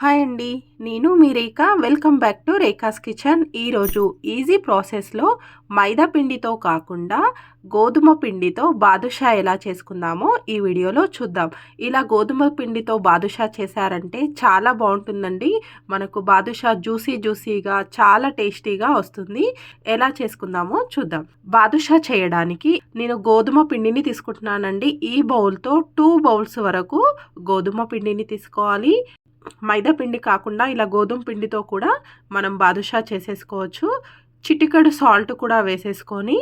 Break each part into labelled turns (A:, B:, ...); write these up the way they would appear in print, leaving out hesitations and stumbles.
A: Hi అండి. నేను మీ Rekha. Welcome back to Rekha's kitchen. Easy ఈజీ ప్రాసెస్లో మైదా పిండితో కాకుండా గోధుమ పిండితో బాదుషా ఎలా చేసుకుందామో ఈ వీడియోలో చూద్దాం. ఇలా గోధుమ పిండితో బాదుషా చేశారంటే చాలా బాగుంటుందండి. మనకు బాదుషా జ్యూసీగా చాలా టేస్టీగా వస్తుంది. ఎలా చేసుకుందామో చూద్దాం. బాదుషా చేయడానికి నేను గోధుమ పిండిని తీసుకుంటున్నానండి. ఈ బౌల్తో 2 బౌల్స్ వరకు గోధుమ పిండిని తీసుకోవాలి. మైదా పిండి కాకుండా ఇలా గోధుమ పిండితో కూడా మనం బాదుషా చేసేసుకోవచ్చు. చిటికెడు సాల్ట్ కూడా వేసేసుకొని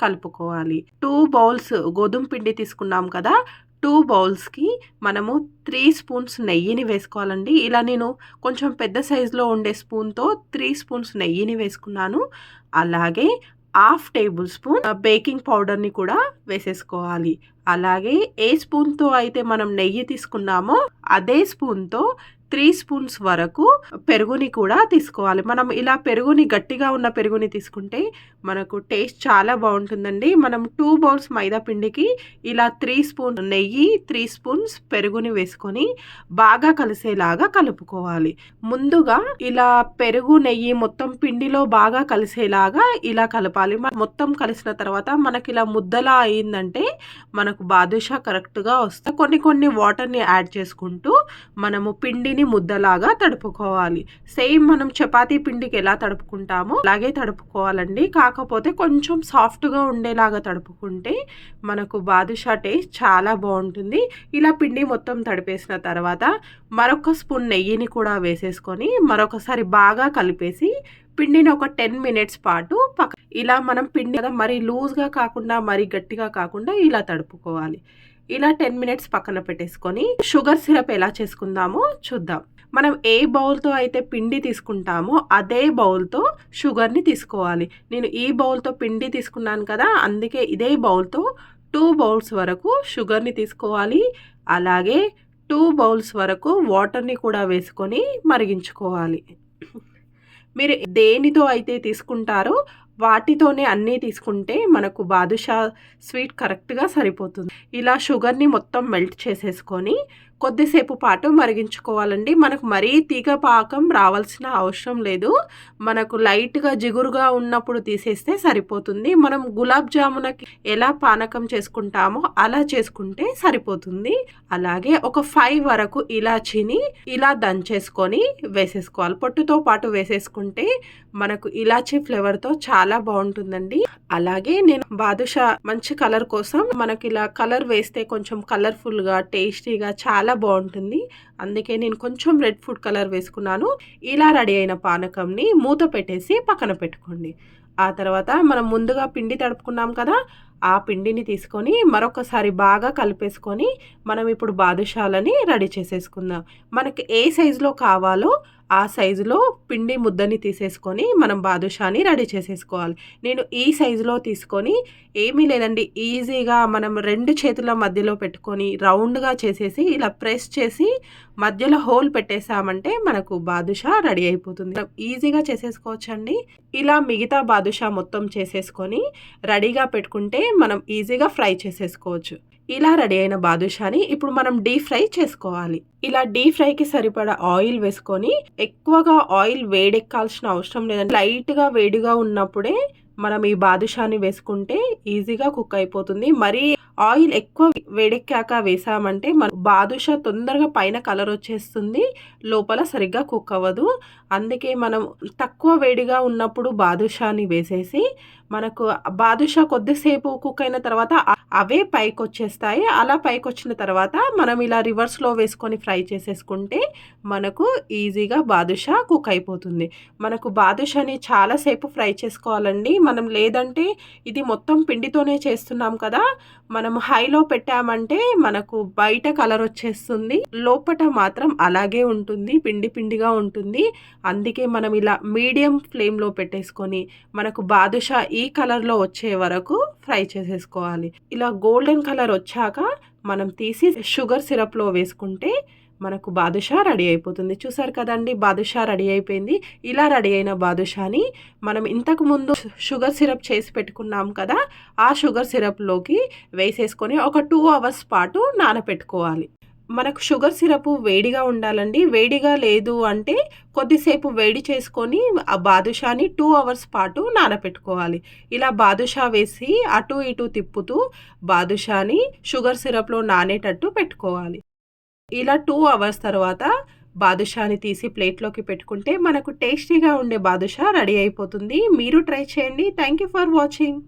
A: కలుపుకోవాలి. 2 బౌల్స్ గోధుమ పిండి తీసుకున్నాం కదా, 2 బౌల్స్కి మనము 3 స్పూన్స్ నెయ్యిని వేసుకోవాలండి. ఇలా నేను కొంచెం పెద్ద సైజులో ఉండే స్పూన్తో 3 స్పూన్స్ నెయ్యిని వేసుకున్నాను. అలాగే 1/2 టేబుల్ స్పూన్ బేకింగ్ పౌడర్ని కూడా వేసేసుకోవాలి. అలాగే ఏ స్పూన్తో అయితే మనం నెయ్యి తీసుకున్నామో అదే స్పూన్తో 3 స్పూన్స్ వరకు పెరుగుని కూడా తీసుకోవాలి. మనం ఇలా పెరుగుని గట్టిగా ఉన్న పెరుగుని తీసుకుంటే మనకు టేస్ట్ చాలా బాగుంటుందండి. మనం 2 బౌల్స్ మైదా పిండికి ఇలా 3 స్పూన్ నెయ్యి, 3 స్పూన్స్ పెరుగుని వేసుకొని బాగా కలిసేలాగా కలుపుకోవాలి. ముందుగా ఇలా పెరుగు నెయ్యి మొత్తం పిండిలో బాగా కలిసేలాగా ఇలా కలపాలి. మొత్తం కలిసిన తర్వాత మనకి ఇలా ముద్దలా అయిందంటే మనకు బాదుషా కరెక్ట్గా వస్తుంది. కొన్ని వాటర్ని యాడ్ చేసుకుంటూ మనము పిండిని ముద్దలాగా తడుపుకోవాలి. సేమ్ మనం చపాతీ పిండికి ఎలా తడుపుకుంటామో అలాగే తడుపుకోవాలండి. కాకపోతే కొంచెం సాఫ్ట్గా ఉండేలాగా తడుపుకుంటే మనకు బాదుషా టేస్ట్ చాలా బాగుంటుంది. ఇలా పిండి మొత్తం తడిపేసిన తర్వాత మరొక స్పూన్ నెయ్యిని కూడా వేసేసుకొని మరొకసారి బాగా కలిపేసి పిండిని ఒక 10 మినిట్స్ పాటు ఇలా మనం పిండి మరి లూజ్గా కాకుండా మరి గట్టిగా కాకుండా ఇలా తడుపుకోవాలి. ఇలా 10 మినిట్స్ పక్కన పెట్టేసుకొని షుగర్ సిరప్ ఎలా చేసుకుందామో చూద్దాం. మనం ఏ బౌల్తో అయితే పిండి తీసుకుంటామో అదే బౌల్తో షుగర్ని తీసుకోవాలి. నేను ఈ బౌల్తో పిండి తీసుకున్నాను కదా, అందుకే ఇదే బౌల్తో 2 బౌల్స్ వరకు షుగర్ని తీసుకోవాలి. అలాగే 2 బౌల్స్ వరకు వాటర్ని కూడా వేసుకొని మరిగించుకోవాలి. మీరు దేనితో అయితే తీసుకుంటారో వాటితోనే అన్నీ తీసుకుంటే మనకు బాదుషా స్వీట్ కరెక్ట్గా సరిపోతుంది. ఇలా షుగర్ని మొత్తం మెల్ట్ చేసేసుకొని కొద్దిసేపు పాటు మరిగించుకోవాలండి. మనకు మరీ తీగ పాకం రావాల్సిన అవసరం లేదు. మనకు లైట్గా జిగురుగా ఉన్నప్పుడు తీసేస్తే సరిపోతుంది. మనం గులాబ్ జామునకి ఎలా పానకం చేసుకుంటామో అలా చేసుకుంటే సరిపోతుంది. అలాగే ఒక 5 వరకు ఇలాచీని ఇలా దంచేసుకొని వేసేసుకోవాలి. పొట్టుతో పాటు వేసేసుకుంటే మనకు ఇలాచీ ఫ్లేవర్తో చాలా బాగుంటుందండి. అలాగే నేను బాదుషా మంచి కలర్ కోసం మనకి ఇలా కలర్ వేస్తే కొంచెం కలర్ఫుల్గా టేస్టీగా చాలా బాగుంటుంది. అందుకే నేను కొంచెం రెడ్ ఫుడ్ కలర్ వేసుకున్నాను. ఇలా రెడీ అయిన పానకంని మూత పెట్టేసి పక్కన పెట్టుకోండి. ఆ తర్వాత మనం ముందుగా పిండి తడుపుకున్నాం కదా, ఆ పిండిని తీసుకొని మరొకసారి బాగా కలిపేసుకొని మనం ఇప్పుడు బాదుషాలని రెడీ చేసేసుకుందాం. మనకి ఏ సైజులో కావాలో ఆ సైజులో పిండి ముద్దని తీసేసుకొని మనం బాదుషాని రెడీ చేసేసుకోవాలి. నేను ఈ సైజులో తీసుకొని ఏమీ లేదండి, ఈజీగా మనం 2 చేతుల మధ్యలో పెట్టుకొని రౌండ్గా చేసేసి ఇలా ప్రెస్ చేసి మధ్యలో హోల్ పెట్టేసామంటే మనకు బాదుషా రెడీ అయిపోతుంది. ఈజీగా చేసేసుకోవచ్చండి. ఇలా మిగతా బాదుషా మొత్తం చేసేసుకొని రెడీగా పెట్టుకుంటే మనం ఈజీగా ఫ్రై చేసేసుకోవచ్చు. ఇలా రెడీ అయిన బాదుషాని ఇప్పుడు మనం డీప్ ఫ్రై చేసుకోవాలి. ఇలా డీప్ ఫ్రైకి సరిపడా ఆయిల్ వేసుకొని, ఎక్కువగా ఆయిల్ వేడెక్కాల్సిన అవసరం లేదండి. లైట్గా వేడిగా ఉన్నప్పుడే మనం ఈ బాదుషాని వేసుకుంటే ఈజీగా కుక్ అయిపోతుంది. మరి ఆయిల్ ఎక్కువ వేడెక్కాక వేసామంటే మన బాదుషా తొందరగా పైన కలర్ వచ్చేస్తుంది, లోపల సరిగ్గా కుక్ అవ్వదు. అందుకే మనం తక్కువ వేడిగా ఉన్నప్పుడు బాదుషాని వేసేసి మనకు బాదుషా కొద్దిసేపు కుక్ అయిన తర్వాత అవే పైకి వచ్చేస్తాయి. అలా పైకి వచ్చిన తర్వాత మనం ఇలా రివర్స్లో వేసుకొని ఫ్రై చేసేసుకుంటే మనకు ఈజీగా బాదుషా కుక్ అయిపోతుంది. మనకు బాదుషాని చాలాసేపు ఫ్రై చేసుకోవాలండి. మనం లేదంటే ఇది మొత్తం పిండితోనే చేస్తున్నాం కదా, మనం హైలో పెట్టామంటే మనకు బయట కలర్ వచ్చేస్తుంది, లోపట మాత్రం అలాగే ఉంటుంది, పిండి పిండిగా ఉంటుంది. అందుకే మనం ఇలా మీడియం ఫ్లేమ్లో పెట్టేసుకొని మనకు బాదుషా ఈ కలర్లో వచ్చే వరకు ఫ్రై చేసేసుకోవాలి. ఇలా గోల్డెన్ కలర్ వచ్చాక మనం తీసి షుగర్ సిరప్లో వేసుకుంటే మనకు బాదుషా రెడీ అయిపోతుంది. చూసారు కదండి, బాదుషా రెడీ అయిపోయింది. ఇలా రెడీ అయిన బాదుషాని మనం ఇంతకు ముందు షుగర్ సిరప్ చేసి పెట్టుకున్నాం కదా, ఆ షుగర్ సిరప్లోకి వేసేసుకొని ఒక 2 అవర్స్ పాటు నానపెట్టుకోవాలి. మనకు షుగర్ సిరపు వేడిగా ఉండాలండి. వేడిగా లేదు అంటే కొద్దిసేపు వేడి చేసుకొని ఆ బాదుషాని 2 అవర్స్ పాటు నానపెట్టుకోవాలి. ఇలా బాదుషా వేసి అటు ఇటు తిప్పుతూ బాదుషాని షుగర్ సిరప్‌లో నానేటట్టు పెట్టుకోవాలి. ఇలా 2 అవర్స్ తర్వాత బాదుషాని తీసి ప్లేట్‌లోకి పెట్టుకుంటే మనకు టేస్టీగా ఉండే బాదుషా రెడీ అయిపోతుంది. మీరు ట్రై చేయండి. Thank you for watching.